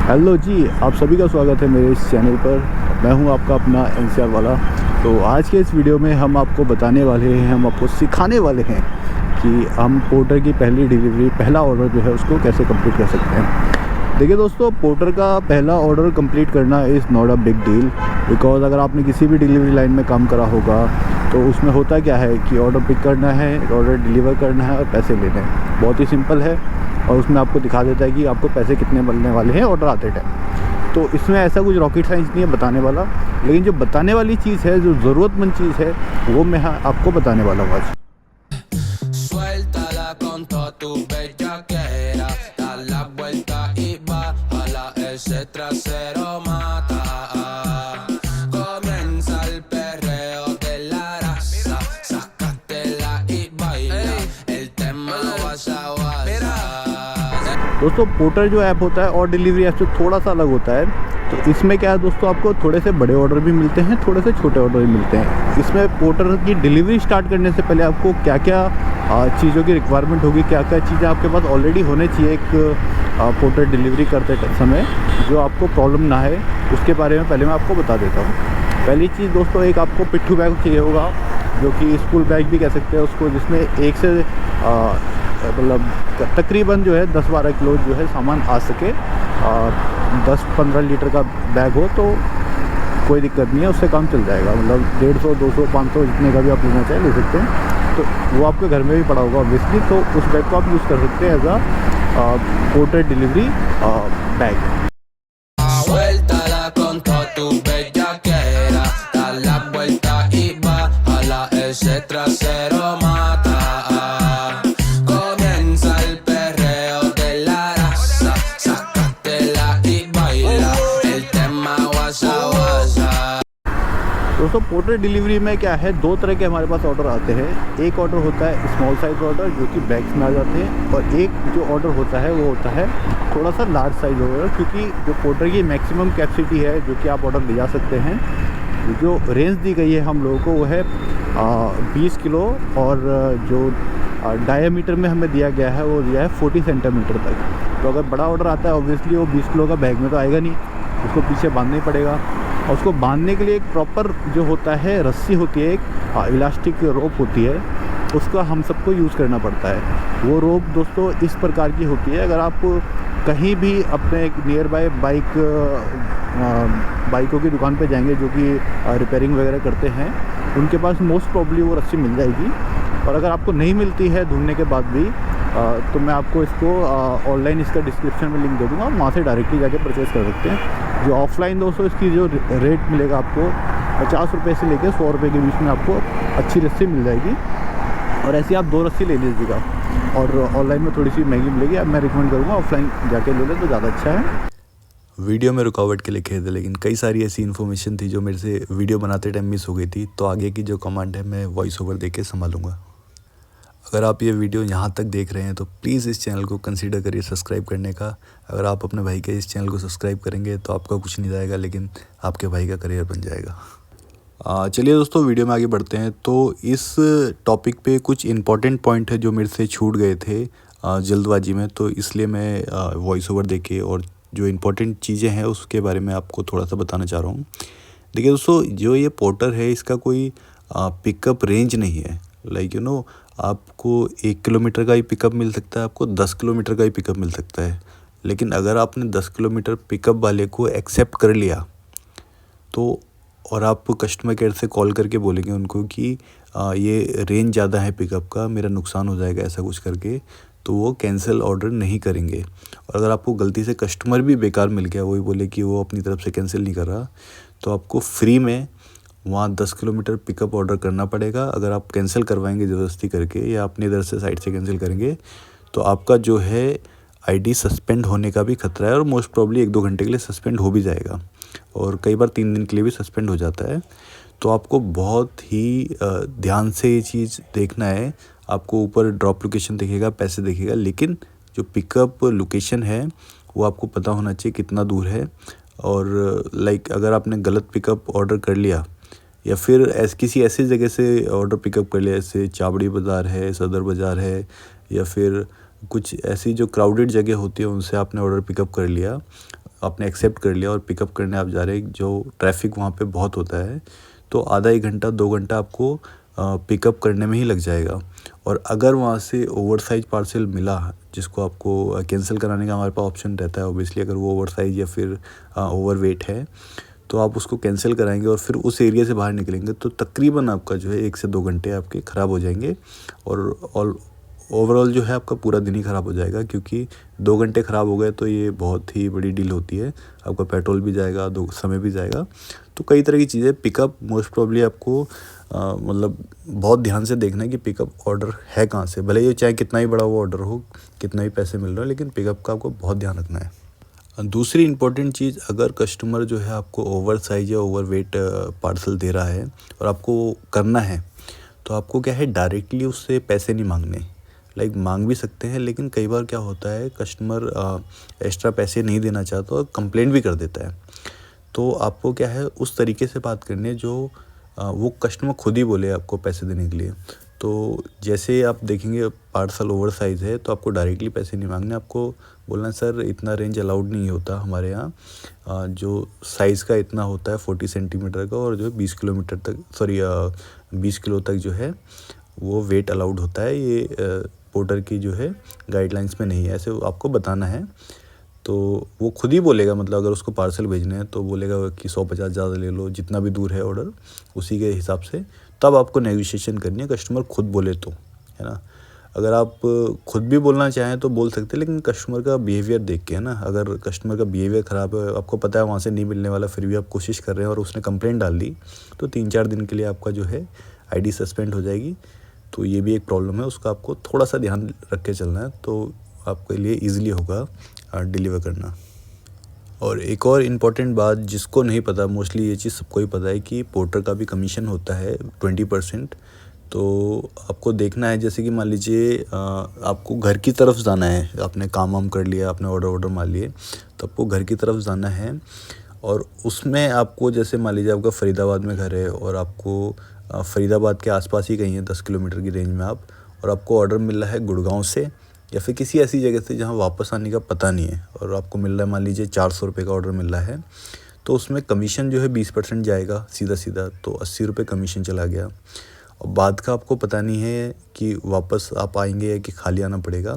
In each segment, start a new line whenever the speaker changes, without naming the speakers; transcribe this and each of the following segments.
Hello जी, आप सभी का स्वागत है मेरे इस चैनल पर। मैं हूं आपका अपना एनसीआर वाला। तो आज के इस वीडियो में हम आपको बताने वाले हैं, हम आपको सिखाने वाले हैं कि हम पोर्टर की पहली डिलीवरी, पहला ऑर्डर जो है उसको कैसे कंप्लीट कर सकते हैं। देखिए दोस्तों, पोर्टर का पहला ऑर्डर कंप्लीट करना is not a big deal, because अगर आपने किसी भी डिलीवरी लाइन में काम करा होगा तो उसमें होता क्या है कि ऑर्डर पिक करना है, ऑर्डर डिलीवर करना है और पैसे लेने हैं। बहुत ही सिंपल है और उसमें आपको दिखा देता है कि आपको पैसे कितने मिलने वाले हैं ऑर्डर आते टाइम। तो इसमें ऐसा कुछ रॉकेट साइंस नहीं है बताने वाला, लेकिन जो बताने वाली चीज़ है, जो ज़रूरतमंद चीज़ है, वो मैं आपको बताने वाला हूँ आज।
Suéltala con toda tu bellaquera, da la vuelta y bájala, ese trasero mata. Comienza el perreo de la raza, sácatela y baila, el tema guasa guasa.
दोस्तों, पोर्टर जो ऐप होता है और डिलीवरी ऐप से थोड़ा सा अलग होता है। तो इसमें क्या है दोस्तों, आपको थोड़े से बड़े ऑर्डर भी मिलते हैं, थोड़े से छोटे ऑर्डर भी मिलते हैं। इसमें पोर्टर की डिलीवरी स्टार्ट करने से पहले आपको क्या क्या चीज़ों की रिक्वायरमेंट होगी, क्या क्या चीज़ें आपके पास ऑलरेडी होने चाहिए एक पोर्टर डिलीवरी करते समय, जो आपको प्रॉब्लम ना है, उसके बारे में पहले मैं आपको बता देता हूँ। पहली चीज़ दोस्तों, एक आपको पिट्ठू बैग चाहिए होगा, जो कि स्कूल बैग भी कह सकते हैं उसको, जिसमें एक से मतलब तकरीबन जो है 10-12 किलो जो है सामान आ सके। 10-15 लीटर का बैग हो तो कोई दिक्कत नहीं है, उससे काम चल जाएगा। मतलब 150, 200, 500 जितने का भी आप लेना चाहें ले सकते हैं। तो वो आपके घर में भी पड़ा होगा ऑब्वियसली, तो उस बैग को आप यूज़ कर सकते हैं as a porter delivery bag.
Suéltala con toda tu bellaquera, da la vuelta y bájala, ese trasero mata. Comienza el perreo de la raza, sácatela y baila, el tema guasa guasa.
दोस्तों, porter delivery में क्या है, दो तरह के हमारे पास order आते हैं। एक ऑर्डर होता है स्मॉल साइज़ ऑर्डर, जो कि बैग्स में आ जाते हैं, और एक जो ऑर्डर होता है वो होता है थोड़ा सा लार्ज साइज़ ऑर्डर, क्योंकि जो पोर्टर की मैक्सिमम कैपेसिटी है जो कि आप ऑर्डर ले जा सकते हैं, जो रेंज दी गई है हम लोगों को वो है 20 किलो, और जो डायामीटर में हमें दिया गया है वो दिया है 40 सेंटीमीटर तक। तो अगर बड़ा ऑर्डर आता है ऑब्वियसली वो 20 किलो का बैग में तो आएगा नहीं, उसको पीछे बांधना ही पड़ेगा। और उसको बांधने के लिए एक प्रॉपर जो होता है रस्सी होती है, एक इलास्टिक रोप होती है, उसका हम सबको यूज़ करना पड़ता है। वो रोप दोस्तों इस प्रकार की होती है, अगर आप कहीं भी अपने नियर बाय बाइकों की दुकान पे जाएंगे जो कि रिपेयरिंग वगैरह करते हैं, उनके पास मोस्ट प्रॉब्ली वो रस्सी मिल जाएगी। और अगर आपको नहीं मिलती है ढूंढने के बाद भी, तो मैं आपको इसको ऑनलाइन इसका डिस्क्रिप्शन में लिंक दे दूँगा, वहाँ से डायरेक्टली जाके परचेज़ कर सकते हैं। जो ऑफलाइन दोस्तों, इसकी जो रेट मिलेगा आपको 50 रुपये से लेकर 100 रुपये के बीच में आपको अच्छी रस्सी मिल जाएगी। और ऐसी आप 2 रस्सी ले लीजिएगा, और ऑनलाइन में थोड़ी सी महंगी मिलेगी। अब मैं रिकमेंड करूँगा ऑफलाइन जाके ले लें तो ज़्यादा अच्छा है।
वीडियो में रुकावट के लिए खेद है, लेकिन कई सारी ऐसी इन्फॉर्मेशन थी जो मेरे से वीडियो बनाते टाइम मिस हो गई थी, तो आगे की जो कमांड है मैं वॉइस ओवर दे के संभालूँगा। अगर आप ये वीडियो यहाँ तक देख रहे हैं तो प्लीज़ इस चैनल को कंसीडर करिए सब्सक्राइब करने का। अगर आप अपने भाई के इस चैनल को सब्सक्राइब करेंगे तो आपका कुछ नहीं जाएगा, लेकिन आपके भाई का करियर बन जाएगा। चलिए दोस्तों, वीडियो में आगे बढ़ते हैं। तो इस टॉपिक पे कुछ इंपॉर्टेंट पॉइंट है जो मेरे से छूट गए थे जल्दबाजी में, तो इसलिए मैं वॉइस ओवर दे के और जो इम्पोर्टेंट चीज़ें हैं उसके बारे में आपको थोड़ा सा बताना चाह रहा हूँ। देखिए दोस्तों, जो ये पोर्टर है इसका कोई पिकअप रेंज नहीं है। लाइक आपको 1 किलोमीटर का ही पिकअप मिल सकता है, आपको 10 किलोमीटर का ही पिकअप मिल सकता है। लेकिन अगर आपने 10 किलोमीटर पिकअप वाले को एक्सेप्ट कर लिया तो, और आप कस्टमर केयर से कॉल करके बोलेंगे उनको कि ये रेंज ज़्यादा है पिकअप का, मेरा नुकसान हो जाएगा ऐसा कुछ करके, तो वो कैंसिल ऑर्डर नहीं करेंगे। और अगर आपको गलती से कस्टमर भी बेकार मिल गया, वही बोले कि वो अपनी तरफ से कैंसिल नहीं कर रहा, तो आपको फ्री में वहाँ 10 किलोमीटर पिकअप ऑर्डर करना पड़ेगा। अगर आप कैंसिल करवाएंगे ज़बरदस्ती करके या अपनी इधर से साइड से कैंसिल करेंगे तो आपका जो है आईडी सस्पेंड होने का भी खतरा है, और मोस्ट प्रॉब्ली 1-2 घंटे के लिए सस्पेंड हो भी जाएगा, और कई बार 3 दिन के लिए भी सस्पेंड हो जाता है। तो आपको बहुत ही ध्यान से ये चीज़ देखना है। आपको ऊपर ड्रॉप लोकेशन दिखेगा, पैसे दिखेगा, लेकिन जो पिकअप लोकेशन है वो आपको पता होना चाहिए कितना दूर है। और लाइक अगर आपने गलत पिकअप ऑर्डर कर लिया या फिर किसी ऐसी जगह से ऑर्डर पिकअप कर लिया, जैसे चाबड़ी बाज़ार है, सदर बाज़ार है, या फिर कुछ ऐसी जो क्राउडेड जगह होती है उनसे आपने ऑर्डर पिकअप कर लिया, आपने एक्सेप्ट कर लिया और पिकअप करने आप जा रहे हैं, जो ट्रैफिक वहाँ पे बहुत होता है, तो आधा 1 घंटा 2 घंटा आपको पिकअप करने में ही लग जाएगा। और अगर वहाँ से ओवर साइज पार्सल मिला जिसको आपको कैंसिल कराने का हमारे पास ऑप्शन रहता है ऑब्वियसली, अगर वो ओवर साइज या फिर ओवर वेट है तो आप उसको कैंसिल कराएंगे और फिर उस एरिया से बाहर निकलेंगे तो तकरीबन आपका जो है 1 से 2 घंटे आपके ख़राब हो जाएंगे और ओवरऑल जो है आपका पूरा दिन ही ख़राब हो जाएगा, क्योंकि 2 घंटे ख़राब हो गए तो ये बहुत ही बड़ी डील होती है। आपका पेट्रोल भी जाएगा, समय भी जाएगा। तो कई तरह की चीज़ें, पिकअप मोस्ट प्रॉब्ली आपको मतलब बहुत ध्यान से देखना है कि पिकअप ऑर्डर है कहाँ से, भले ये चाहे कितना ही बड़ा वो ऑर्डर हो, कितना ही पैसे मिल रहा हो, लेकिन पिकअप का आपको बहुत ध्यान रखना है। दूसरी इम्पोर्टेंट चीज़, अगर कस्टमर जो है आपको ओवर साइज या ओवर वेट पार्सल दे रहा है और आपको करना है, तो आपको क्या है डायरेक्टली उससे पैसे नहीं मांगने। मांग भी सकते हैं, लेकिन कई बार क्या होता है कस्टमर एक्स्ट्रा पैसे नहीं देना चाहता और कंप्लेंट भी कर देता है। तो आपको क्या है उस तरीके से बात करनी है जो वो कस्टमर खुद ही बोले आपको पैसे देने के लिए। तो जैसे आप देखेंगे पार्सल ओवर साइज़ है तो आपको डायरेक्टली पैसे नहीं मांगने, आपको बोलना सर इतना रेंज अलाउड नहीं होता हमारे यहाँ, जो साइज़ का इतना होता है 40 सेंटीमीटर का, और जो 20 किलोमीटर तक 20 किलो तक जो है वो वेट अलाउड होता है, ये पोर्टर की जो है गाइडलाइंस में नहीं है, ऐसे आपको बताना है। तो वो खुद ही बोलेगा, मतलब अगर उसको पार्सल भेजने हैं तो बोलेगा कि 150 ज़्यादा ले लो, जितना भी दूर है ऑर्डर उसी के हिसाब से, तब आपको नेगोशिएशन करनी है, कस्टमर खुद बोले तो, है ना। अगर आप खुद भी बोलना चाहें तो बोल सकते हैं, लेकिन कस्टमर का बिहेवियर देख के, है ना। अगर कस्टमर का बिहेवियर ख़राब है, आपको पता है वहाँ से नहीं मिलने वाला, फिर भी आप कोशिश कर रहे हैं और उसने कंप्लेंट डाल दी, तो 3-4 दिन के लिए आपका जो है ID सस्पेंड हो जाएगी। तो ये भी एक प्रॉब्लम है, उसका आपको थोड़ा सा ध्यान रख के चलना है, तो आपके लिए ईज़िली होगा डिलीवर करना। और एक और इम्पॉर्टेंट बात जिसको नहीं पता, मोस्टली ये चीज़ सबको ही पता है कि पोर्टर का भी कमीशन होता है 20%। तो आपको देखना है, जैसे कि मान लीजिए आपको घर की तरफ जाना है, आपने काम वाम कर लिया, आपने ऑर्डर मार लिए, तो आपको घर की तरफ जाना है, और उसमें आपको जैसे मान लीजिए आपका फरीदाबाद में घर है और आपको फरीदाबाद के आसपास ही कहीं है 10 किलोमीटर की रेंज में आप, और आपको ऑर्डर मिल रहा है गुड़गांव से या फिर किसी ऐसी जगह से जहाँ वापस आने का पता नहीं है, और आपको मिल रहा है मान लीजिए 400 रुपये का ऑर्डर मिल रहा है, तो उसमें कमीशन जो है 20% जाएगा सीधा, तो 80 रुपये कमीशन चला गया। और बाद का आपको पता नहीं है कि वापस आप आएंगे या कि खाली आना पड़ेगा।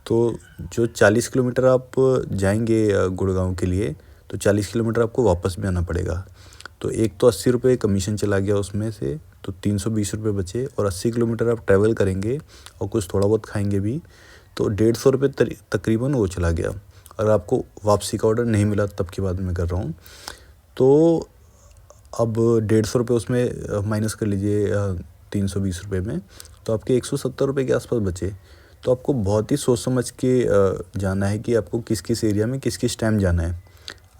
तो जो 40 किलोमीटर आप जाएंगे गुड़गांव के लिए, तो 40 किलोमीटर आपको वापस भी आना पड़ेगा। तो एक तो 80 रुपये कमीशन चला गया उसमें से, तो 320 रुपये बचे, और 80 किलोमीटर आप ट्रैवल करेंगे और कुछ थोड़ा बहुत खाएंगे भी, तो 150 रुपये तकरीबन वो चला गया। अगर आपको वापसी का ऑर्डर नहीं मिला, तब की बात मैं कर रहा हूँ, तो अब 150 रुपये उसमें माइनस कर लीजिए 320 रुपये में, तो आपके 170 रुपये के आसपास बचे। तो आपको बहुत ही सोच समझ के जाना है कि आपको किस किस एरिया में किस किस टाइम जाना है।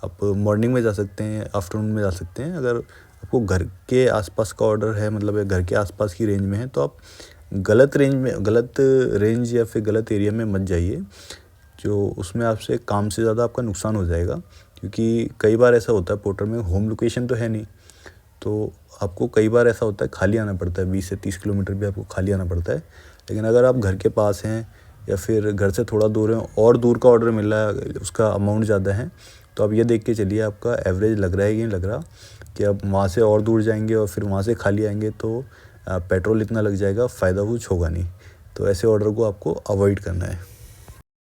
आप मॉर्निंग में जा सकते हैं, आफ्टरनून में जा सकते हैं। अगर आपको घर के आसपास का ऑर्डर है, मतलब घर के आसपास की रेंज में है, तो आप गलत रेंज या फिर गलत एरिया में मत जाइए, जो उसमें आपसे काम से ज़्यादा आपका नुकसान हो जाएगा। क्योंकि कई बार ऐसा होता है पोर्टर में होम लोकेशन तो है नहीं, तो आपको कई बार ऐसा होता है खाली आना पड़ता है, 20 से 30 किलोमीटर भी आपको खाली आना पड़ता है। लेकिन अगर आप घर के पास हैं या फिर घर से थोड़ा दूर हैं और दूर का ऑर्डर मिल रहा है, उसका अमाउंट ज़्यादा है, तो आप ये देख के चलिए आपका एवरेज लग रहा है कि नहीं लग रहा, कि आप वहाँ से और दूर जाएंगे और फिर वहाँ से खाली आएंगे तो पेट्रोल इतना लग जाएगा, फ़ायदा कुछ होगा नहीं। तो ऐसे ऑर्डर को आपको अवॉइड करना है।